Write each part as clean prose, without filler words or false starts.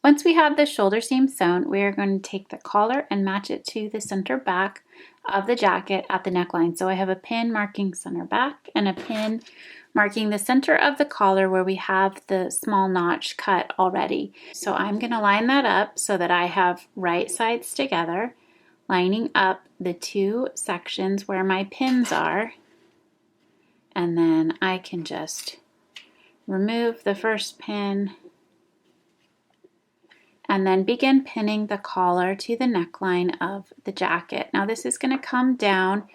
Once we have the shoulder seam sewn, we are going to take the collar and match it to the center back of the jacket at the neckline. So I have a pin marking center back and a pin marking the center of the collar where we have the small notch cut already. So I'm going to line that up so that I have right sides together, lining up the two sections where my pins are, and then I can just remove the first pin and then begin pinning the collar to the neckline of the jacket. Now this is going to come down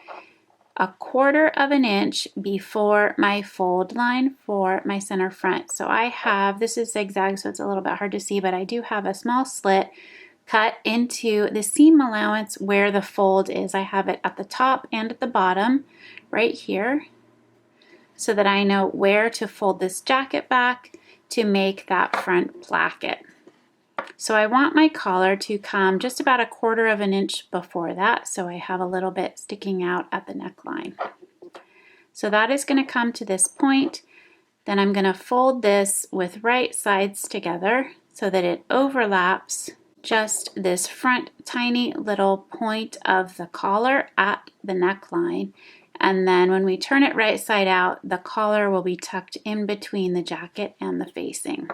1/4 of an inch before my fold line for my center front. So I have, this is zigzag so it's a little bit hard to see, but I do have a small slit cut into the seam allowance where the fold is. I have it at the top and at the bottom right here so that I know where to fold this jacket back to make that front placket. So I want my collar to come just about 1/4 of an inch before that, so I have a little bit sticking out at the neckline. So that is going to come to this point. Then I'm going to fold this with right sides together so that it overlaps just this front tiny little point of the collar at the neckline. And then when we turn it right side out, the collar will be tucked in between the jacket and the facing.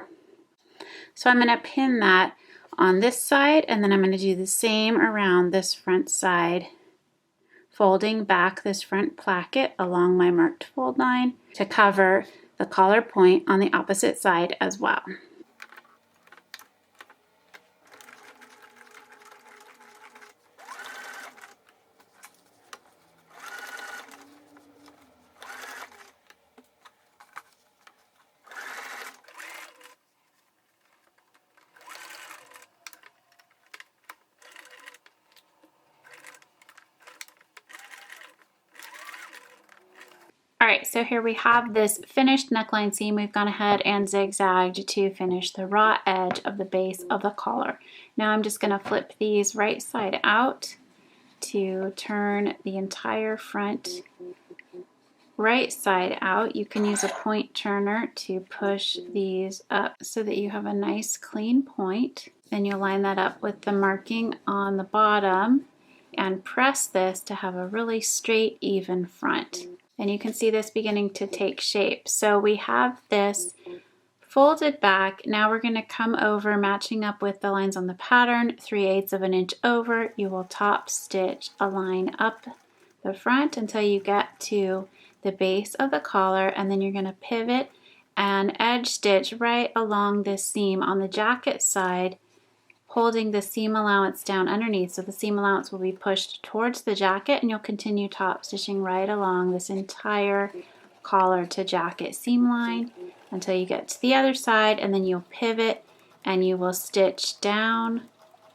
So I'm going to pin that on this side, and then I'm going to do the same around this front side, folding back this front placket along my marked fold line to cover the collar point on the opposite side as well. All right, so here we have this finished neckline seam. We've gone ahead and zigzagged to finish the raw edge of the base of the collar. Now I'm just going to flip these right side out to turn the entire front right side out. You can use a point turner to push these up so that you have a nice clean point. Then you'll line that up with the marking on the bottom and press this to have a really straight, even front. And you can see this beginning to take shape. So we have this folded back. Now we're going to come over, matching up with the lines on the pattern, 3/8 of an inch over. You will top stitch a line up the front until you get to the base of the collar, and then you're going to pivot and edge stitch right along this seam on the jacket side, holding the seam allowance down underneath. So the seam allowance will be pushed towards the jacket, and you'll continue top stitching right along this entire collar to jacket seam line until you get to the other side, and then you'll pivot and you will stitch down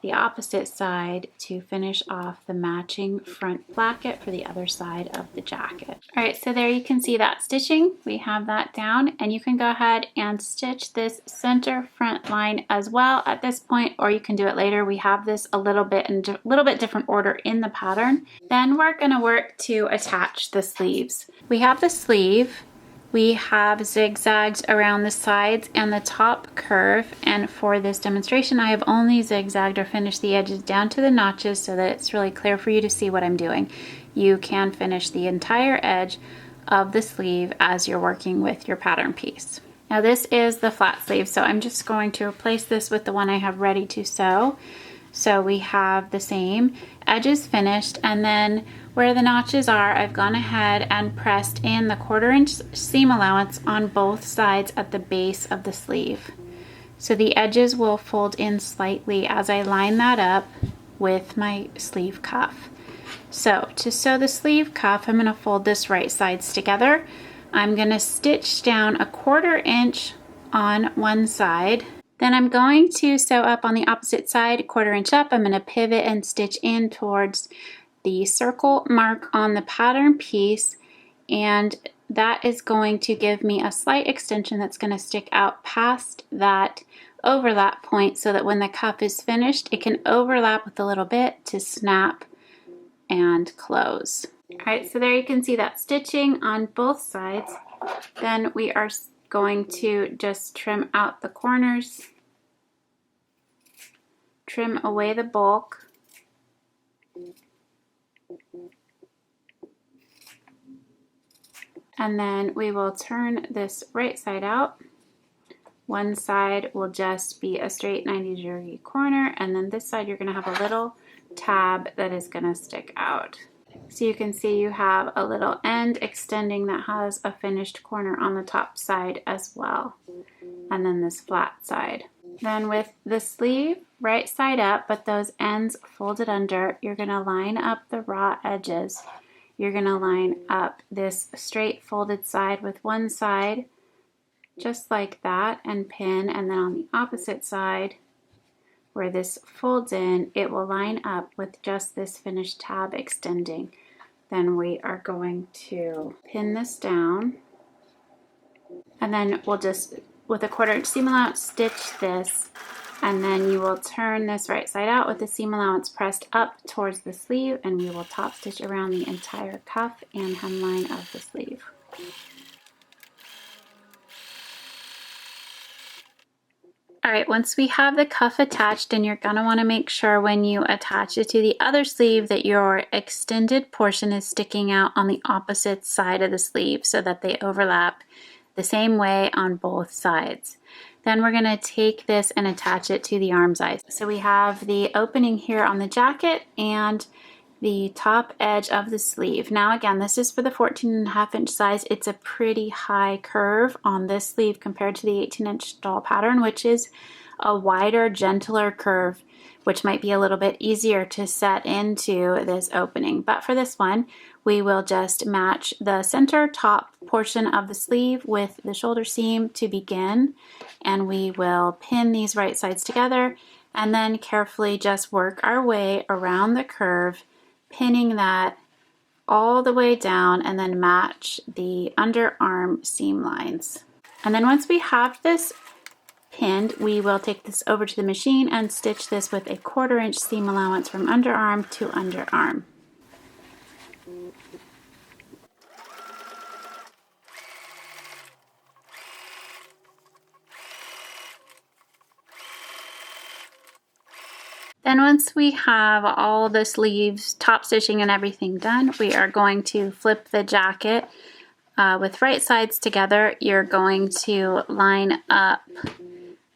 the opposite side to finish off the matching front placket for the other side of the jacket. All right, so there you can see that stitching. We have that down, and you can go ahead and stitch this center front line as well at this point, or you can do it later. We have this a little bit in a little bit different order in the pattern. Then we're going to work to attach the sleeves. We have the sleeve. We have zigzags around the sides and the top curve, and for this demonstration I have only zigzagged or finished the edges down to the notches so that it's really clear for you to see what I'm doing. You can finish the entire edge of the sleeve as you're working with your pattern piece. Now this is the flat sleeve, so I'm just going to replace this with the one I have ready to sew. So we have the same edges finished, and then where the notches are, I've gone ahead and pressed in the 1/4 inch seam allowance on both sides at the base of the sleeve. So the edges will fold in slightly as I line that up with my sleeve cuff. So to sew the sleeve cuff, I'm going to fold this right sides together. I'm going to stitch down 1/4 inch on one side. Then I'm going to sew up on the opposite side, 1/4 inch up. I'm going to pivot and stitch in towards the circle mark on the pattern piece, and that is going to give me a slight extension that's going to stick out past that overlap point so that when the cuff is finished, it can overlap with a little bit to snap and close. All right, so there you can see that stitching on both sides. Then we are going to just trim out the corners trim away the bulk. And then we will turn this right side out. One side will just be a straight 90-degree corner, and then this side you're going to have a little tab that is going to stick out. So you can see you have a little end extending that has a finished corner on the top side as well. And then this flat side. Then with the sleeve right side up, but those ends folded under, you're going to line up the raw edges. You're going to line up this straight folded side with one side, just like that, and pin, and then on the opposite side, where this folds in, it will line up with just this finished tab extending. Then we are going to pin this down, and then we'll just, with a 1/4 inch seam allowance, stitch this, and then you will turn this right side out with the seam allowance pressed up towards the sleeve, and we will top stitch around the entire cuff and hemline of the sleeve. All right, once we have the cuff attached, and you're gonna wanna make sure when you attach it to the other sleeve that your extended portion is sticking out on the opposite side of the sleeve so that they overlap the same way on both sides. Then we're gonna take this and attach it to the arm size. So we have the opening here on the jacket and the top edge of the sleeve. Now again, this is for the 14.5 inch size. It's a pretty high curve on this sleeve compared to the 18-inch doll pattern, which is a wider, gentler curve, which might be a little bit easier to set into this opening. But for this one, we will just match the center top portion of the sleeve with the shoulder seam to begin, and we will pin these right sides together and then carefully just work our way around the curve, pinning that all the way down, and then match the underarm seam lines. And then once we have this pinned, we will take this over to the machine and stitch this with a 1/4 inch seam allowance from underarm to underarm. Then once we have all the sleeves, top stitching and everything done, we are going to flip the jacket with right sides together. You're going to line up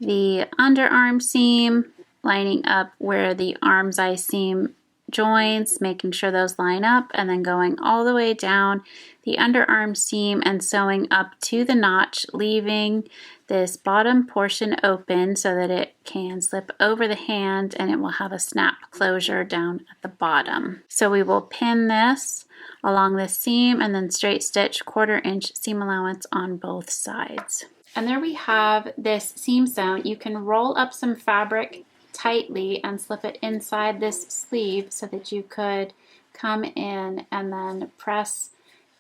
the underarm seam, lining up where the arm's eye seam joins, making sure those line up, and then going all the way down the underarm seam and sewing up to the notch, leaving this bottom portion open so that it can slip over the hand and it will have a snap closure down at the bottom. So we will pin this along the seam and then straight stitch 1/4 inch seam allowance on both sides. And there we have this seam sewn. You can roll up some fabric tightly and slip it inside this sleeve so that you could come in and then press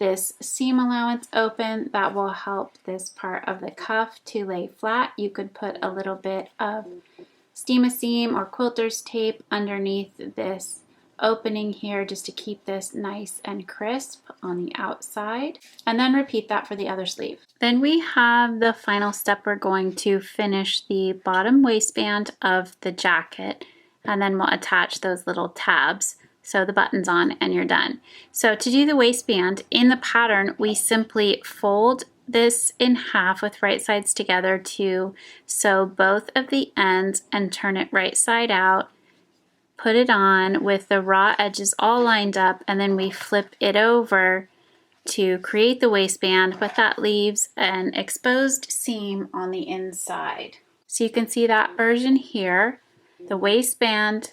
this seam allowance open. That will help this part of the cuff to lay flat. You could put a little bit of steam-a-seam or quilter's tape underneath this opening here just to keep this nice and crisp on the outside, and then repeat that for the other sleeve. Then we have the final step. We're going to finish the bottom waistband of the jacket, and then we'll attach those little tabs, sew the buttons on, and you're done. So to do the waistband in the pattern, we simply fold this in half with right sides together to sew both of the ends and turn it right side out, put it on with the raw edges all lined up, and then we flip it over to create the waistband, but that leaves an exposed seam on the inside. So you can see that version here. The waistband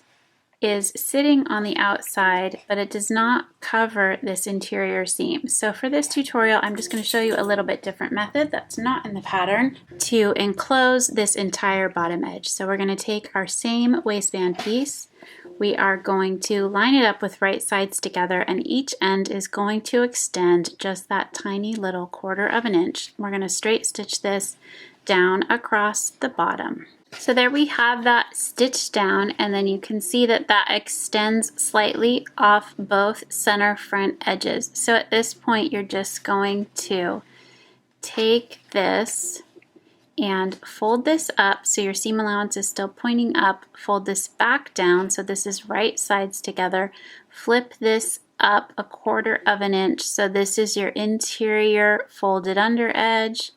is sitting on the outside, but it does not cover this interior seam. So for this tutorial, I'm just going to show you a little bit different method that's not in the pattern to enclose this entire bottom edge. So we're going to take our same waistband piece. We are going to line it up with right sides together, and each end is going to extend just that tiny little 1/4 inch. We're going to straight stitch this down across the bottom. So there we have that stitched down, and then you can see that that extends slightly off both center front edges. So at this point, you're just going to take this and fold this up so your seam allowance is still pointing up. Fold this back down so this is right sides together. Flip this up 1/4 of an inch so this is your interior folded under edge,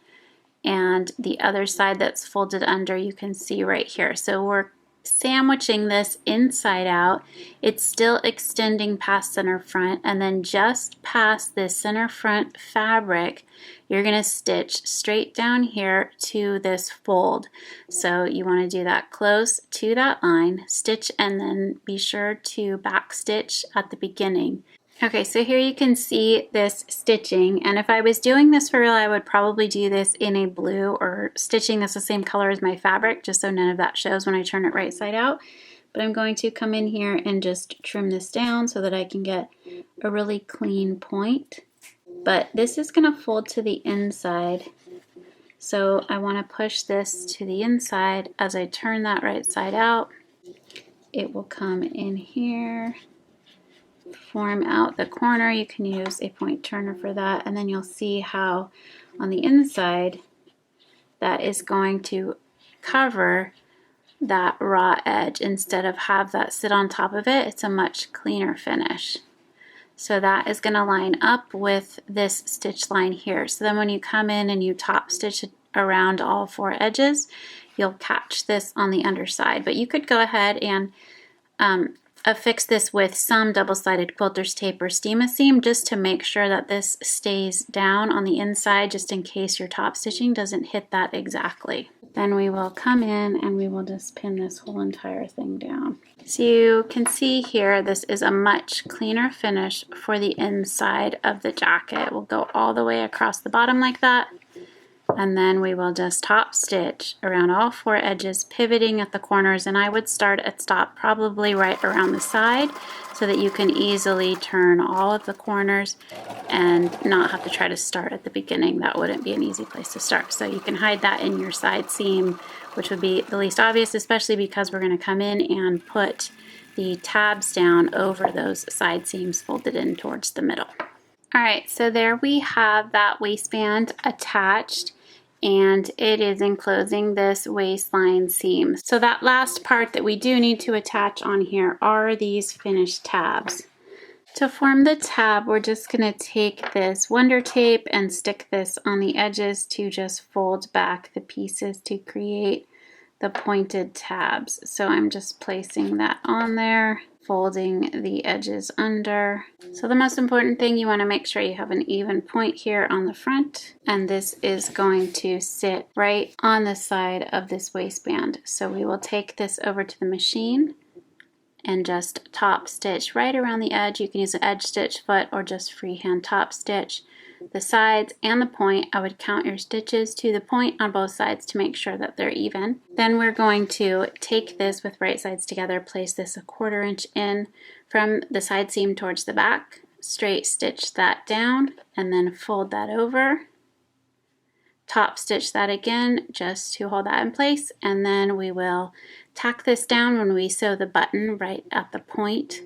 and the other side that's folded under you can see right here. So we're sandwiching this inside out. It's still extending past center front, and then just past this center front fabric you're going to stitch straight down here to this fold. So you want to do that close to that line, stitch, and then be sure to back stitch at the beginning. Okay, so here you can see this stitching, and if I was doing this for real I would probably do this in a blue or stitching this the same color as my fabric just so none of that shows when I turn it right side out. But I'm going to come in here and just trim this down so that I can get a really clean point. But this is going to fold to the inside, so I want to push this to the inside. As I turn that right side out, it will come in here, form out the corner. You can use a point turner for that, and then you'll see how on the inside that is going to cover that raw edge. Instead of have that sit on top of it, it's a much cleaner finish. So that is going to line up with this stitch line here. So then when you come in and you top stitch around all 4 edges, you'll catch this on the underside. But you could go ahead and affix this with some double-sided quilter's tape or steam-a-seam just to make sure that this stays down on the inside, just in case your top stitching doesn't hit that exactly. Then we will come in and we will just pin this whole entire thing down. So you can see here this is a much cleaner finish for the inside of the jacket. We'll go all the way across the bottom like that, and then we will just top stitch around all 4 edges, pivoting at the corners, and I would start at stop probably right around the side so that you can easily turn all of the corners and not have to try to start at the beginning. That wouldn't be an easy place to start. So you can hide that in your side seam, which would be the least obvious, especially because we're going to come in and put the tabs down over those side seams folded in towards the middle. Alright, so there we have that waistband attached, and it is enclosing this waistline seam. So that last part that we do need to attach on here are these finished tabs. To form the tab, we're just going to take this Wonder Tape and stick this on the edges to just fold back the pieces to create the pointed tabs. So I'm just placing that on there, folding the edges under. So the most important thing, you want to make sure you have an even point here on the front, and this is going to sit right on the side of this waistband. So we will take this over to the machine and just top stitch right around the edge. You can use an edge stitch foot or just freehand top stitch the sides and the point. I would count your stitches to the point on both sides to make sure that they're even. Then we're going to take this with right sides together, place this 1/4 inch in from the side seam towards the back, straight stitch that down, and then fold that over. Top stitch that again just to hold that in place, and then we will tack this down when we sew the button right at the point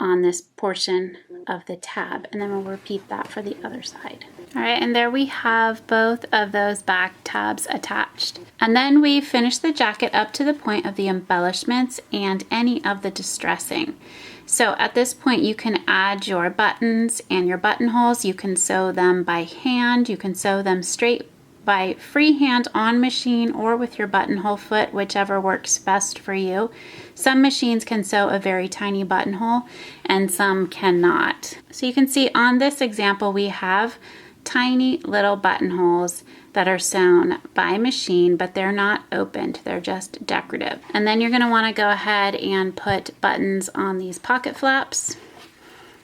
on this portion of the tab, and then we'll repeat that for the other side. Alright, and there we have both of those back tabs attached. And then we finish the jacket up to the point of the embellishments and any of the distressing. So at this point you can add your buttons and your buttonholes. You can sew them by hand, you can sew them straight by freehand on machine or with your buttonhole foot, whichever works best for you. Some machines can sew a very tiny buttonhole and some cannot. So you can see on this example we have tiny little buttonholes that are sewn by machine, but they're not opened, they're just decorative. And then you're going to want to go ahead and put buttons on these pocket flaps.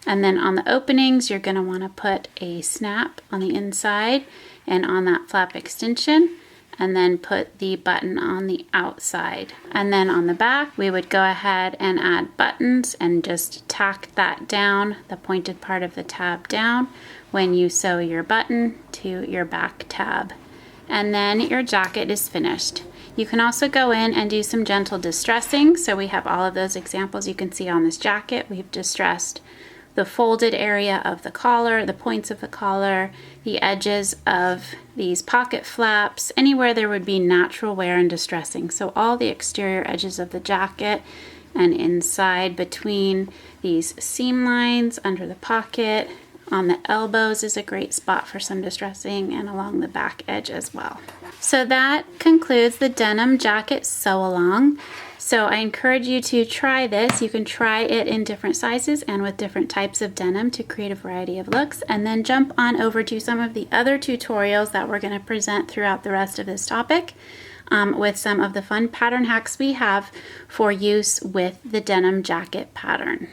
And then on the openings you're going to want to put a snap on the inside and on that flap extension, and then put the button on the outside. And then on the back we would go ahead and add buttons and just tack that down, the pointed part of the tab down, when you sew your button to your back tab. And then your jacket is finished. You can also go in and do some gentle distressing. So we have all of those examples you can see on this jacket. We've distressed the folded area of the collar, the points of the collar, the edges of these pocket flaps, anywhere there would be natural wear and distressing. So all the exterior edges of the jacket and inside between these seam lines, under the pocket, on the elbows is a great spot for some distressing, and along the back edge as well. So that concludes the denim jacket sew along. So I encourage you to try this. You can try it in different sizes and with different types of denim to create a variety of looks, and then jump on over to some of the other tutorials that we're going to present throughout the rest of this topic with some of the fun pattern hacks we have for use with the denim jacket pattern.